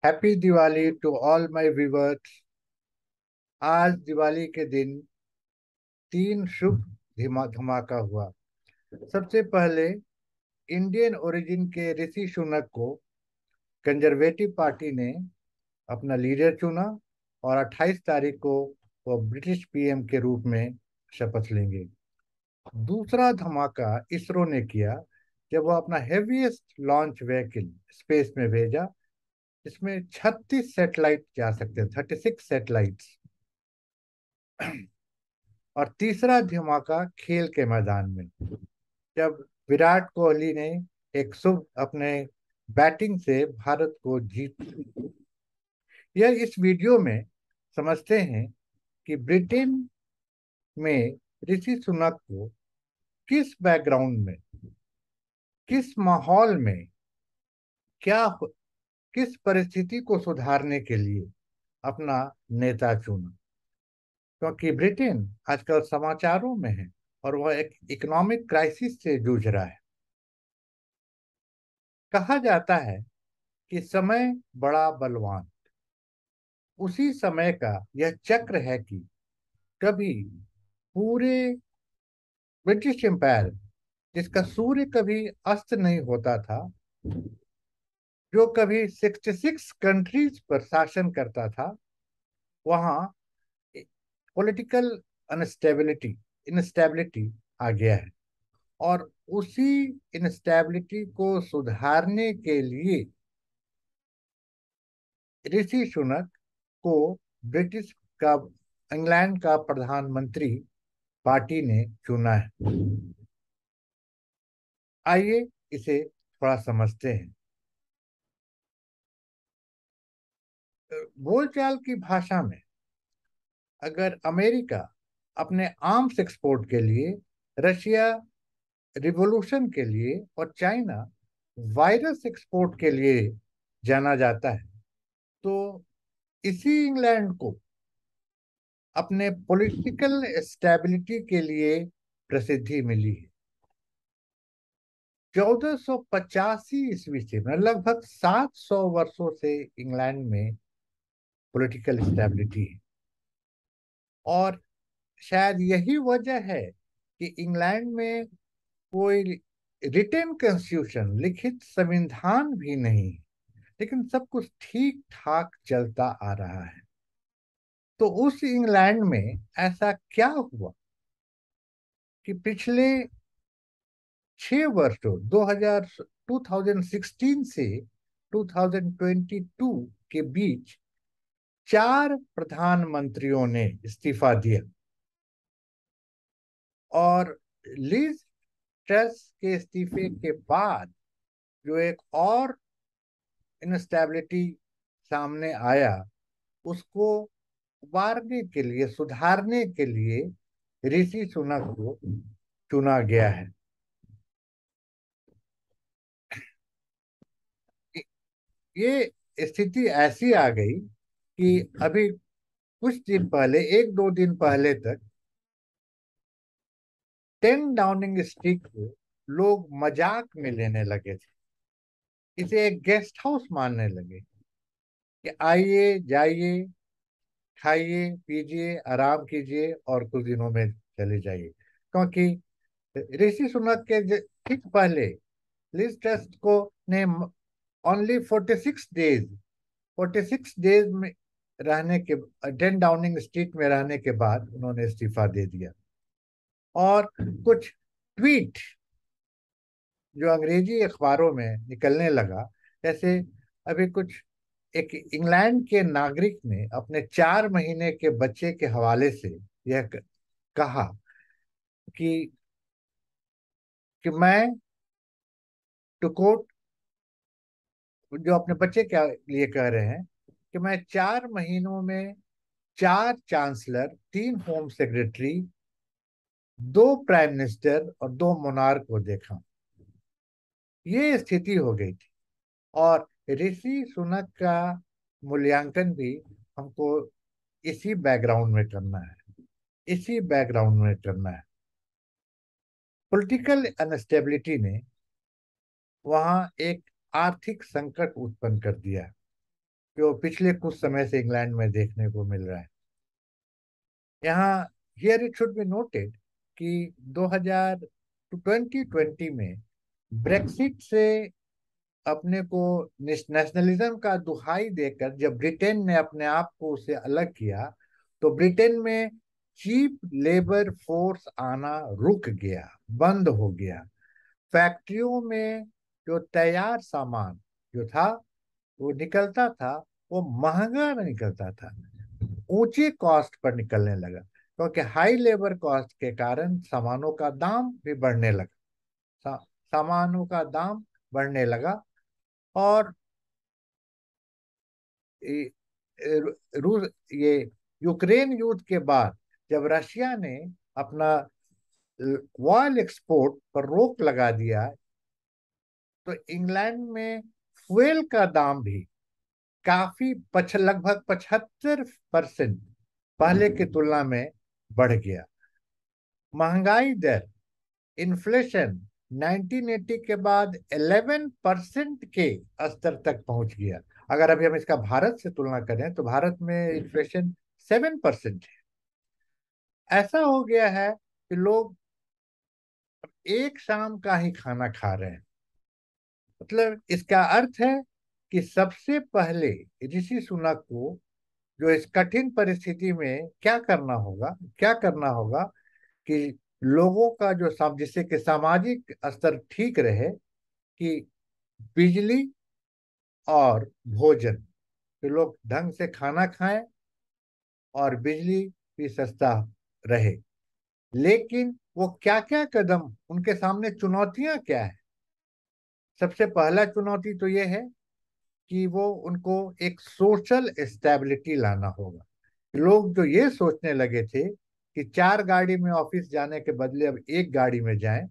Happy Diwali to all my viewers. आज दिवाली के दिन तीन शुभ धमाका हुआ। सबसे पहले इंडियन ओरिजिन के ऋषि सुनक को कंजर्वेटिव पार्टी ने अपना लीडर चुना और 28 तारीख को वो ब्रिटिश पीएम के रूप में शपथ लेंगे। दूसरा धमाका इसरो ने किया जब वो अपना हेवीएस्ट लॉन्च व्हीकल स्पेस में भेजा। इसमें 36 सैटेलाइट जा सकते हैं, 36 सैटेलाइट्स। और तीसरा धमाका खेल के मैदान में, जब विराट कोहली ने एक शुभ अपने बैटिंग से भारत को जीत। यह इस वीडियो में समझते हैं कि ब्रिटेन में ऋषि सुनक को किस बैकग्राउंड में, किस माहौल में, किस परिस्थिति को सुधारने के लिए अपना नेता चुना। क्योंकि ब्रिटेन आजकल समाचारों में है और वह एक इकोनॉमिक क्राइसिस से जूझ रहा है। कहा जाता है कि समय बड़ा बलवान। उसी समय का यह चक्र है कि कभी पूरे ब्रिटिश एम्पायर, जिसका सूर्य कभी अस्त नहीं होता था, जो कभी 66 कंट्रीज पर शासन करता था, वहां पॉलिटिकल अनस्टेबिलिटी इंस्टेबिलिटी आ गया है। और उसी इंस्टेबिलिटी को सुधारने के लिए ऋषि सुनक को ब्रिटिश का इंग्लैंड का प्रधानमंत्री पार्टी ने चुना है। आइए इसे थोड़ा समझते हैं। बोलचाल की भाषा में, अगर अमेरिका अपने आर्म्स एक्सपोर्ट के लिए, रशिया रिवॉल्यूशन के लिए और चाइना वायरस एक्सपोर्ट के लिए जाना जाता है, तो इसी इंग्लैंड को अपने पॉलिटिकल स्टेबिलिटी के लिए प्रसिद्धि मिली है। 1485 ईस्वी से, मतलब लगभग 700 वर्षों से इंग्लैंड में पॉलिटिकल स्टेबिलिटी है। और शायद यही वजह है कि इंग्लैंड में कोई रिटन कॉन्स्टिट्यूशन, लिखित संविधान भी नहीं है, लेकिन सब कुछ ठीक ठाक चलता आ रहा है। तो उस इंग्लैंड में ऐसा क्या हुआ कि पिछले 6 वर्षों 2016 से 2022 के बीच 4 प्रधानमंत्रियों ने इस्तीफा दिया। और लिज ट्रस के इस्तीफे के बाद जो एक और इनस्टेबिलिटी सामने आया, उसको उबारने के लिए, सुधारने के लिए ऋषि सुनक को चुना गया है। ये स्थिति ऐसी आ गई कि अभी कुछ दिन पहले, 1-2 दिन पहले तक 10 डाउनिंग स्ट्रीट को लोग मजाक में लेने लगे थे। इसे एक गेस्ट हाउस मानने लगे कि आइए जाइए, खाइए पीजिए, आराम कीजिए और कुछ दिनों में चले जाइए। क्योंकि ऋषि सुनक के ठीक पहले लिज ट्रस्ट को ने ओनली 46 डेज में रहने के, 10 डाउनिंग स्ट्रीट में रहने के बाद उन्होंने इस्तीफा दे दिया। और कुछ ट्वीट जो अंग्रेजी अखबारों में निकलने लगा, जैसे अभी कुछ एक इंग्लैंड के नागरिक ने अपने 4 महीने के बच्चे के हवाले से यह कहा कि मैं, टू कोट, जो अपने बच्चे के लिए कह रहे हैं कि मैं 4 महीनों में 4 chancellor, 3 home secretary, 2 prime minister और 2 मोनार्क को देखा। ये स्थिति हो गई थी। और ऋषि सुनक का मूल्यांकन भी हमको इसी बैकग्राउंड में करना है, इसी बैकग्राउंड में करना है। पॉलिटिकल अनस्टेबिलिटी ने वहां एक आर्थिक संकट उत्पन्न कर दिया। जो पिछले कुछ समय से इंग्लैंड में देखने को मिल रहा है। यहाँ here it should be noted कि 2020 में ब्रेक्सिट से अपने को नेशनलिज्म का दुहाई देकर जब ब्रिटेन ने अपने आप को उससे अलग किया, तो ब्रिटेन में चीप लेबर फोर्स आना रुक गया, बंद हो गया। फैक्ट्रियों में जो तैयार सामान जो था वो निकलता था, वो महंगा निकलता था, ऊंची कॉस्ट पर निकलने लगा, क्योंकि हाई लेबर कॉस्ट के कारण सामानों का दाम भी बढ़ने लगा। सामानों का दाम बढ़ने लगा। और ये- रूस ये यूक्रेन युद्ध के बाद जब रशिया ने अपना ऑयल एक्सपोर्ट पर रोक लगा दिया, तो इंग्लैंड में फ्यूल का दाम भी काफी लगभग 75% पहले की तुलना में बढ़ गया। महंगाई दर, इन्फ्लेशन 1980 के बाद 11% के स्तर तक पहुंच गया। अगर अभी हम इसका भारत से तुलना करें तो भारत में इन्फ्लेशन 7% है। ऐसा हो गया है कि लोग एक शाम का ही खाना खा रहे हैं। मतलब इसका अर्थ है कि सबसे पहले ऋषि सुनक को जो इस कठिन परिस्थिति में क्या करना होगा कि लोगों का जो जिससे कि सामाजिक स्तर ठीक रहे, कि बिजली और भोजन, कि लोग ढंग से खाना खाएं और बिजली भी सस्ता रहे। लेकिन वो क्या क्या कदम, उनके सामने चुनौतियां क्या है? सबसे पहला चुनौती तो ये है कि वो उनको एक सोशल स्टेबिलिटी लाना होगा। लोग जो ये सोचने लगे थे कि चार गाड़ी में ऑफिस जाने के बदले अब एक गाड़ी में जाएं,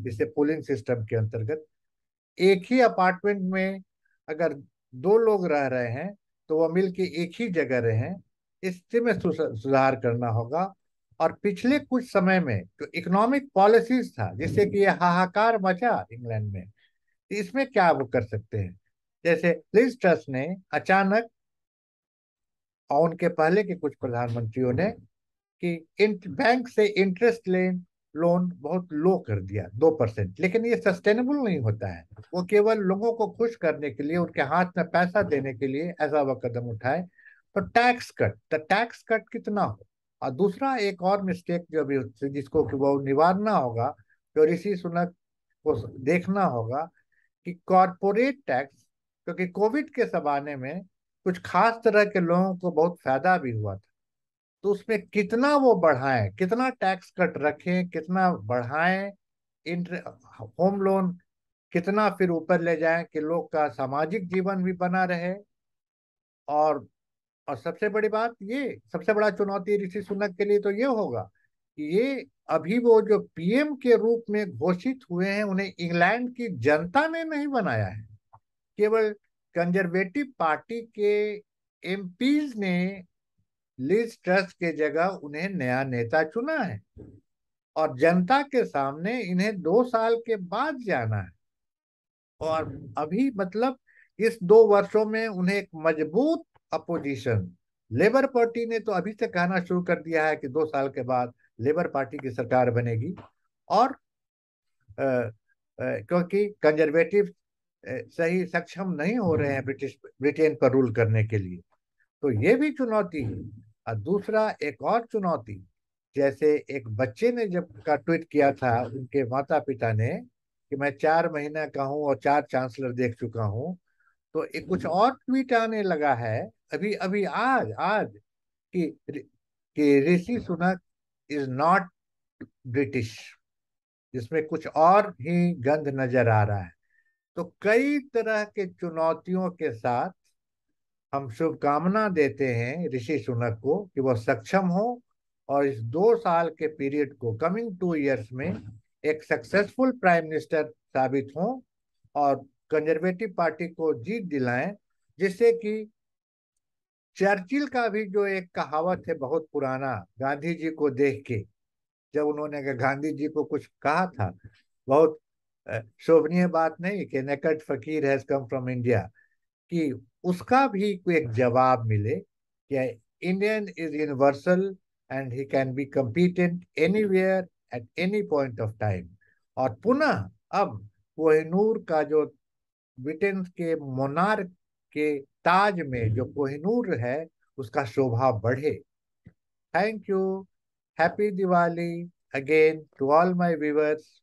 जिसे पुलिंग सिस्टम के अंतर्गत एक ही अपार्टमेंट में अगर दो लोग रह रहे हैं तो वह मिलके एक ही जगह रहें, इससे में सुधार करना होगा। और पिछले कुछ समय में जो इकोनॉमिक पॉलिसीज था जिससे कि ये हाहाकार मचा इंग्लैंड में, इसमें क्या वो कर सकते हैं? जैसे लिज ट्रस ने अचानक, और उनके पहले के कुछ प्रधानमंत्रियों ने, कि बैंक से इंटरेस्ट लोन बहुत लो कर दिया, 2%। लेकिन ये सस्टेनेबल नहीं होता है। वो केवल लोगों को खुश करने के लिए, उनके हाथ में पैसा देने के लिए ऐसा वह कदम उठाए। तो टैक्स कट कितना हो। और दूसरा एक और मिस्टेक जो भी जिसको कि वो निवारना होगा, जो ऋषि सुनक को देखना होगा, कि कॉरपोरेट टैक्स, क्योंकि कोविड के जमाने में कुछ खास तरह के लोगों को बहुत फायदा भी हुआ था, तो उसमें कितना वो बढ़ाएं, कितना टैक्स कट रखें, कितना बढ़ाएं, इंटर होम लोन कितना फिर ऊपर ले जाएं कि लोग का सामाजिक जीवन भी बना रहे। और सबसे बड़ी बात, ये सबसे बड़ा चुनौती ऋषि सुनक के लिए तो ये होगा कि ये अभी वो जो पीएम के रूप में घोषित हुए हैं, उन्हें इंग्लैंड की जनता ने नहीं बनाया है। केवल कंजर्वेटिव पार्टी के एमपीज ने लिज ट्रस के जगह उन्हें नया नेता चुना है, और जनता के सामने इन्हें 2 साल के बाद जाना है। और अभी मतलब इस 2 वर्षों में उन्हें एक मजबूत अपोजिशन, लेबर पार्टी ने तो अभी से कहना शुरू कर दिया है कि 2 साल के बाद लेबर पार्टी की सरकार बनेगी। और क्योंकि कंजर्वेटिव सही सक्षम नहीं हो रहे हैं ब्रिटेन पर रूल करने के लिए, तो ये भी चुनौती है। और दूसरा एक और चुनौती, जैसे एक बच्चे ने जब का ट्वीट किया था उनके माता पिता ने, कि मैं 4 महीना का हूँ और 4 चांसलर देख चुका हूँ, तो एक कुछ और ट्वीट आने लगा है अभी अभी आज आज, कि Rishi Sunak is not British, जिसमें कुछ और ही गंध नजर आ रहा है। तो कई तरह के चुनौतियों के साथ हम शुभकामना देते हैं ऋषि सुनक को कि वह सक्षम हो और इस 2 साल के पीरियड को, कमिंग 2 इयर्स में, एक सक्सेसफुल प्राइम मिनिस्टर साबित हो और कंजर्वेटिव पार्टी को जीत दिलाएं। जिससे कि चर्चिल का भी जो एक कहावत है बहुत पुराना, गांधी जी को देख के, जब उन्होंने गांधी जी को कुछ कहा था, बहुत शोभनीय बात नहीं, कि नेकड फकीर हैज कम फ्रॉम इंडिया, कि उसका भी कोई एक जवाब मिले कि Indian is universal and he can be competent anywhere at any point of time. और पुनः अब कोहिनूर का जो ब्रिटेन के मोनार्क के ताज में जो कोहिनूर है उसका शोभा बढ़े। Thank you. Happy Diwali again to all my viewers.